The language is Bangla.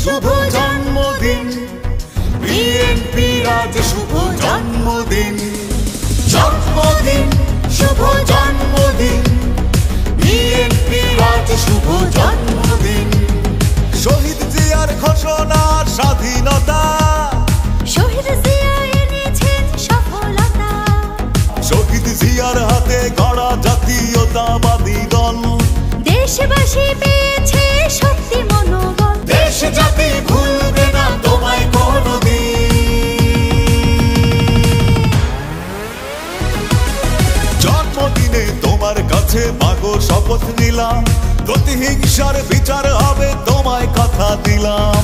শুভ জন্মদিন বিএনপির আজ শুভ জন্মদিন জন্মদিন শুভ জন্মদিন বিএনপির আজ শুভ জন্মদিন শহীদ জিয়ার ঘোষণা স্বাধীনতা শহীদ জিয়া এনেছেন সফলতা শহীদ জিয়ার হাতে গড়া জাতীয়তাবাদী দল দেশবাসী পেয়েছে শক্তি মনোবল দেশ জাতি ভুলবে না তোমায় কোনদিন জন্মদিনে তোমার কাছে মাগো শপথ নিলাম প্রতিহিংসার বিচার হবে তোমায় কথা দিলাম